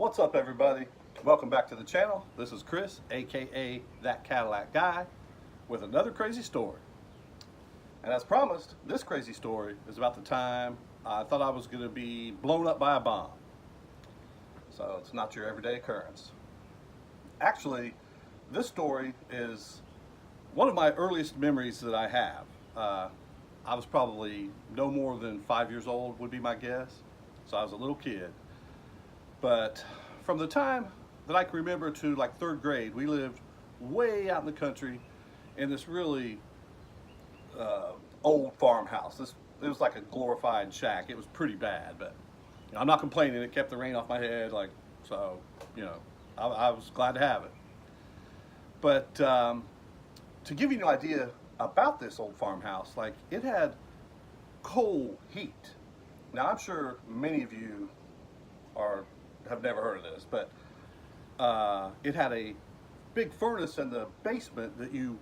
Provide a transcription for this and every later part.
What's up, everybody? Welcome back to the channel. This is Chris, aka That Cadillac Guy, with another crazy story. And as promised, this crazy story is about the time I thought I was going to be blown up by a bomb. So it's not your everyday occurrence. Actually, this story is one of my earliest memories that I have. I was probably no more than 5 years old, would be my guess. So I was a little kid. But from the time that I can remember to like third grade, we lived way out in the country in this really old farmhouse. It was like a glorified shack. It was pretty bad, but I'm not complaining. It kept the rain off my head, so I was glad to have it. But to give you an idea about this old farmhouse, it had coal heat. Now I'm sure many of you have never heard of this, but it had a big furnace in the basement that you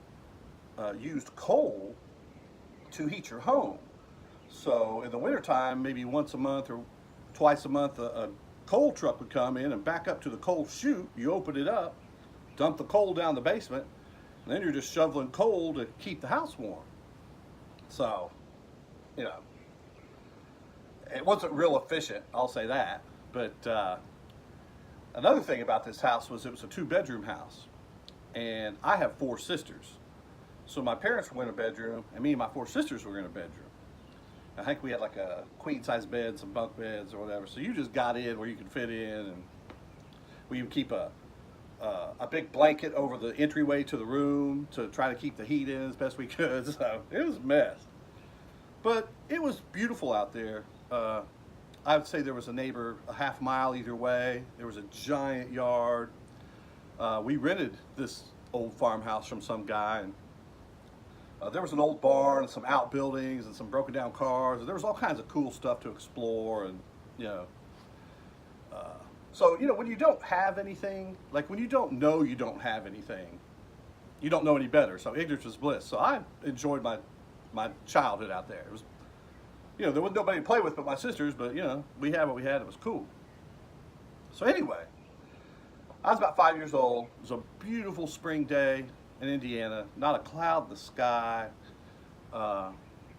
used coal to heat your home. So in the wintertime, maybe once a month or twice a month, a coal truck would come in and back up to the coal chute. You open it up, dump the coal down the basement, and then you're just shoveling coal to keep the house warm. So, it wasn't real efficient, I'll say that. But another thing about this house was it was a 2-bedroom house, and I have 4 sisters. So my parents were in a bedroom, and me and my 4 sisters were in a bedroom. I think we had like a queen-size bed, some bunk beds or whatever. So you just got in where you could fit in, and we would keep a big blanket over the entryway to the room to try to keep the heat in as best we could. So it was a mess, but it was beautiful out there. I would say there was a neighbor a half mile either way. There was a giant yard. We rented this old farmhouse from some guy, and there was an old barn and some outbuildings and some broken down cars. And there was all kinds of cool stuff to explore. And so when you don't have anything, like when you don't know you don't have anything, you don't know any better. So ignorance is bliss. So I enjoyed my childhood out there. It was, there wasn't nobody to play with but my sisters, but we had what we had. It was cool. So anyway, I was about 5 years old. It was a beautiful spring day in Indiana, not a cloud in the sky,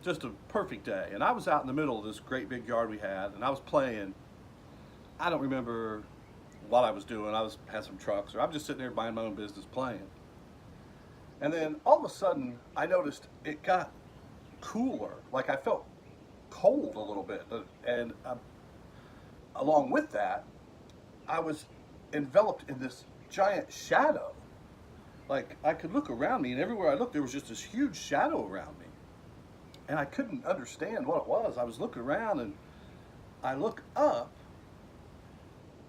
just a perfect day. And I was out in the middle of this great big yard we had, and I was playing. I don't remember what I was doing. Had some trucks, or I'm just sitting there minding my own business playing. And then all of a sudden, I noticed it got cooler. Like I felt cold a little bit, and along with that, I was enveloped in this giant shadow. Like I could look around me, and everywhere I looked, there was just this huge shadow around me, and I couldn't understand what it was. I was looking around, and I look up,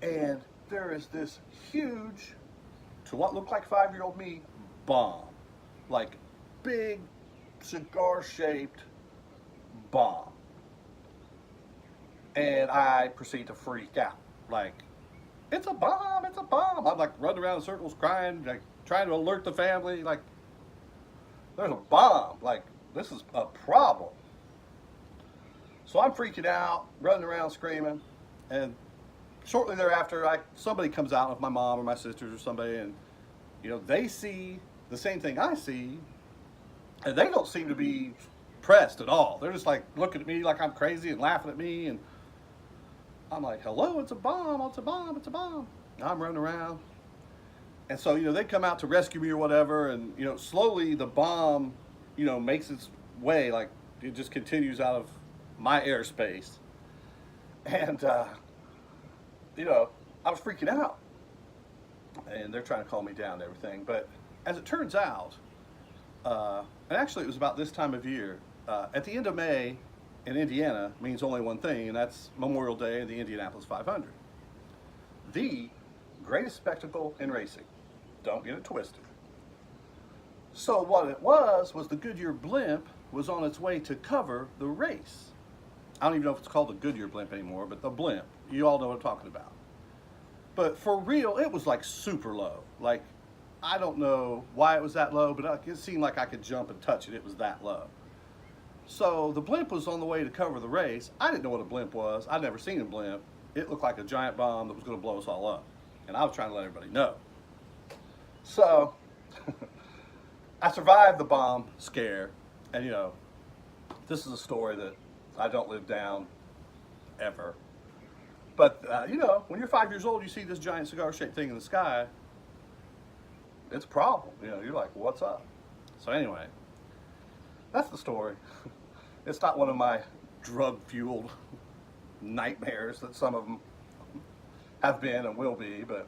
and there is this huge, to what looked like 5-year-old me, bomb. Like big cigar-shaped bomb. And I proceed to freak out. Like, it's a bomb, it's a bomb. I'm like running around in circles crying, like trying to alert the family. Like, there's a bomb. Like, this is a problem. So I'm freaking out, running around screaming, and shortly thereafter, somebody comes out with my mom or my sisters or somebody, and they see the same thing I see, and they don't seem to be pressed at all. They're just like looking at me like I'm crazy and laughing at me, and I'm like, hello, it's a bomb, it's a bomb, it's a bomb. And I'm running around, and so they come out to rescue me or whatever, and slowly the bomb makes its way, like it just continues out of my airspace, and I was freaking out, and they're trying to calm me down and everything. But as it turns out, and actually it was about this time of year, at the end of May in Indiana means only one thing, and that's Memorial Day and the Indianapolis 500. The greatest spectacle in racing. Don't get it twisted. So what it was the Goodyear Blimp was on its way to cover the race. I don't even know if it's called the Goodyear Blimp anymore, but the Blimp. You all know what I'm talking about. But for real, it was like super low. Like, I don't know why it was that low, but it seemed like I could jump and touch it. It was that low. So the Blimp was on the way to cover the race. I didn't know what a Blimp was. I'd never seen a Blimp. it looked like a giant bomb that was going to blow us all up. And I was trying to let everybody know. So I survived the bomb scare. And you know, this is a story that I don't live down ever. But you know, when you're 5 years old, you see this giant cigar-shaped thing in the sky. It's a problem. You know, you're like, what's up? So anyway, that's the story. It's not one of my drug-fueled nightmares that some of them have been and will be, but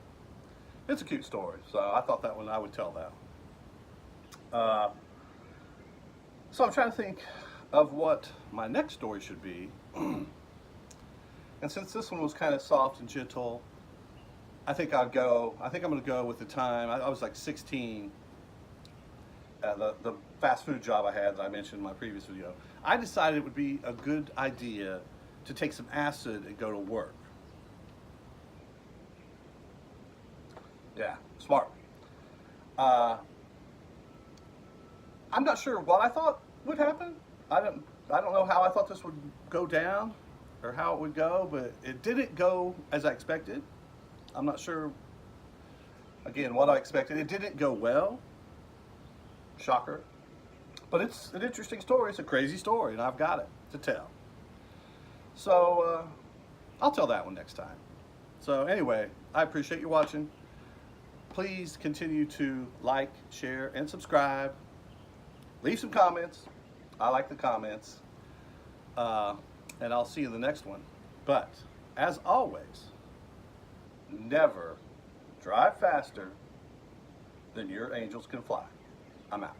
it's a cute story. So I thought that one I would tell that. So I'm trying to think of what my next story should be. And since this one was kind of soft and gentle, I think I'm going to go with the time. I was like 16. The fast food job I had that I mentioned in my previous video. I decided it would be a good idea to take some acid and go to work. Yeah, smart. I'm not sure what I thought would happen. I don't know how I thought this would go down or how it would go, but it didn't go as I expected. I'm not sure, again, what I expected. It didn't go well. Shocker. But it's an interesting story. It's a crazy story, and I've got it to tell. So I'll tell that one next time. So anyway, I appreciate you watching. Please continue to like, share, and subscribe. Leave some comments. I like the comments. And I'll see you in the next one. But, as always, never drive faster than your angels can fly. I'm out.